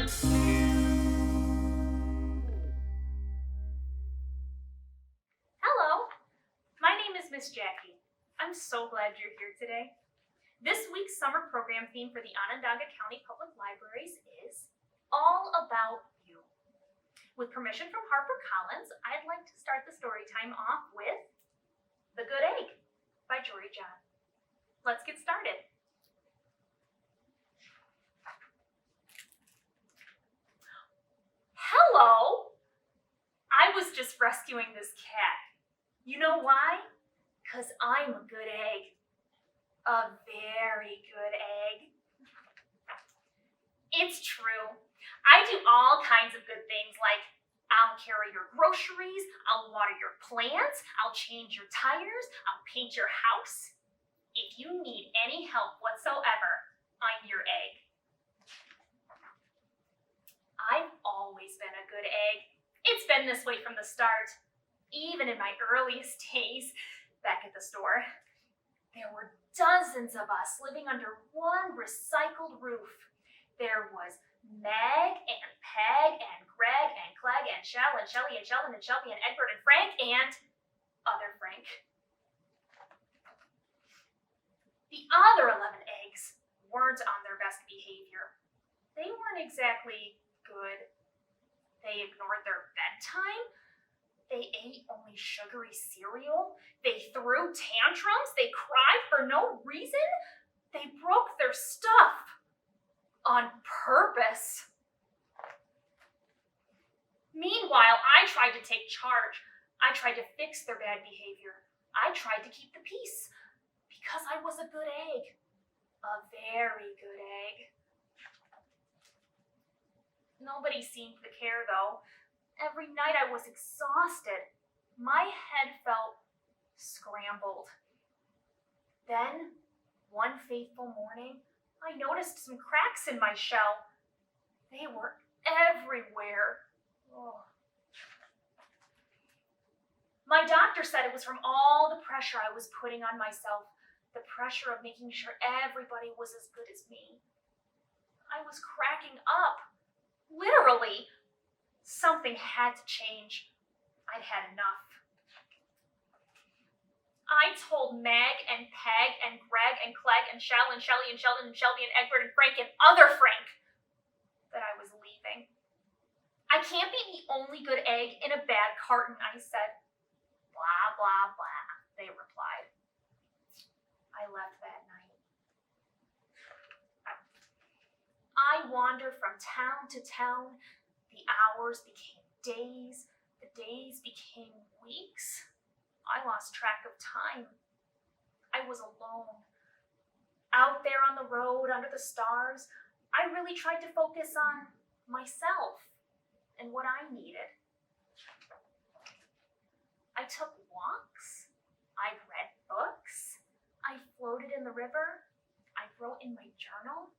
Hello, my name is Miss Jackie. I'm so glad you're here today. This week's summer program theme for the Onondaga County Public Libraries is All About You. With permission from HarperCollins, I'd like to start the story time off with The Good Egg by Jory John. Let's get started. Hello! I was just rescuing this cat. You know why? 'Cause I'm a good egg. A very good egg. It's true. I do all kinds of good things like I'll carry your groceries, I'll water your plants, I'll change your tires, I'll paint your house. If you need any help whatsoever, I'm your egg. I've always been a good egg. It's been this way from the start, even in my earliest days back at the store. There were dozens of us living under one recycled roof. There was Meg and Peg and Greg and Clegg and Shell and Shelly and Sheldon and Shelby and Egbert and Frank and other Frank. The other 11 eggs weren't on their best behavior. They weren't exactly good. They ignored their bedtime. They ate only sugary cereal. They threw tantrums. They cried for no reason. They broke their stuff on purpose. Meanwhile, I tried to take charge. I tried to fix their bad behavior. I tried to keep the peace because I was a good egg. A very good egg. Nobody seemed to care, though. Every night I was exhausted. My head felt scrambled. Then, one fateful morning, I noticed some cracks in my shell. They were everywhere. Oh. My doctor said it was from all the pressure I was putting on myself, the pressure of making sure everybody was as good as me. I was cracking up. Literally. Something had to change. I'd had enough. I told Meg and Peg and Greg and Clegg and Shell and Shelly and Sheldon and Shelby and Egbert and Frank and other Frank that I was leaving. I can't be the only good egg in a bad carton, I said. Blah, blah, blah, they replied. I left that night. I wandered from town to town. The hours became days. The days became weeks. I lost track of time. I was alone. Out there on the road under the stars, I really tried to focus on myself and what I needed. I took walks. I read books. I floated in the river. I wrote in my journal.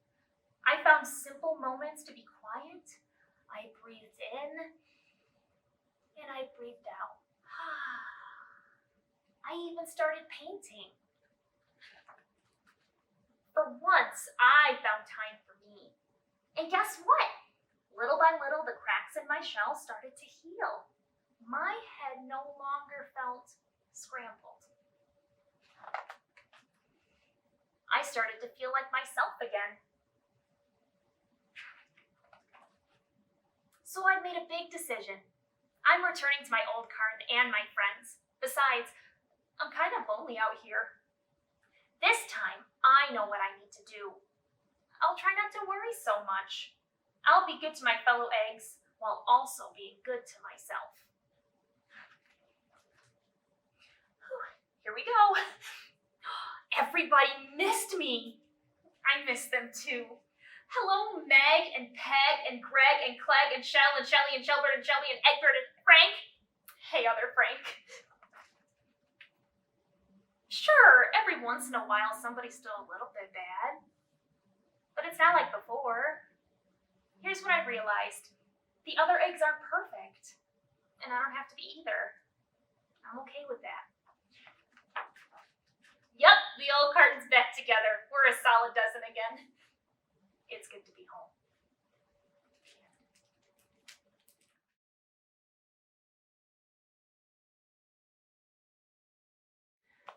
I found simple moments to be quiet. I breathed in and I breathed out. I even started painting. For once, I found time for me. And guess what? Little by little, the cracks in my shell started to heal. My head no longer felt scrambled. I started to feel like myself again. So I made a big decision. I'm returning to my old carton and my friends. Besides, I'm kind of lonely out here. This time, I know what I need to do. I'll try not to worry so much. I'll be good to my fellow eggs while also being good to myself. Here we go. Everybody missed me. I missed them too. Hello, Meg and Peg and Greg and Clegg and Shell and Shelly and Shelbert and Shelby and Egbert and Frank. Hey, other Frank. Sure, every once in a while somebody's still a little bit bad. But it's not like before. Here's what I realized. The other eggs aren't perfect. And I don't have to be either. I'm okay with that. Yup, the old carton's back together. We're a solid dozen again. It's good to be home.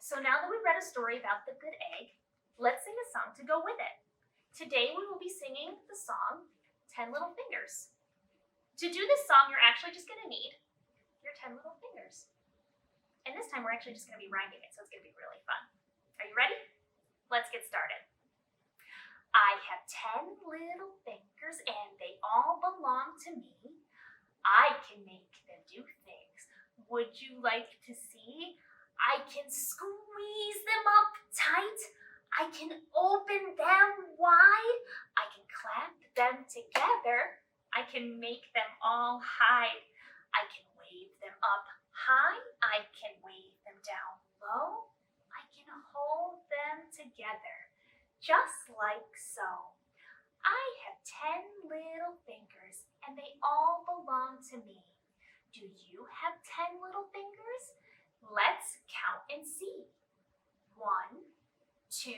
So now that we've read a story about the good egg, let's sing a song to go with it. Today we will be singing the song, 10 Little Fingers. To do this song, you're actually just going to need your 10 little fingers. And this time we're actually just going to be rhyming it, so it's going to be really fun. Are you ready? Let's get started. I have 10 little fingers and they all belong to me. I can make them do things. Would you like to see? I can squeeze them up tight. I can open them wide. I can clamp them together. I can make them all hide. I can wave them up high. I can wave them down low. I can hold them together, just like so. I have 10 little fingers and they all belong to me. Do you have 10 little fingers? Let's count and see. 1, 2,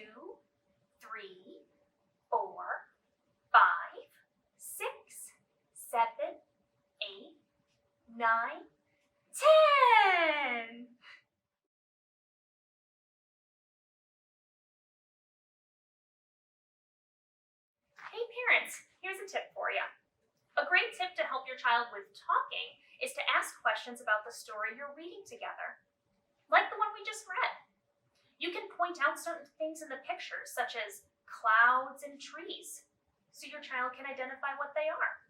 3, 4, 5, 6, 7, 8, 9, 10! Hey parents, here's a tip for you. A great tip to help your child with talking is to ask questions about the story you're reading together, like the one we just read. You can point out certain things in the pictures, such as clouds and trees, so your child can identify what they are.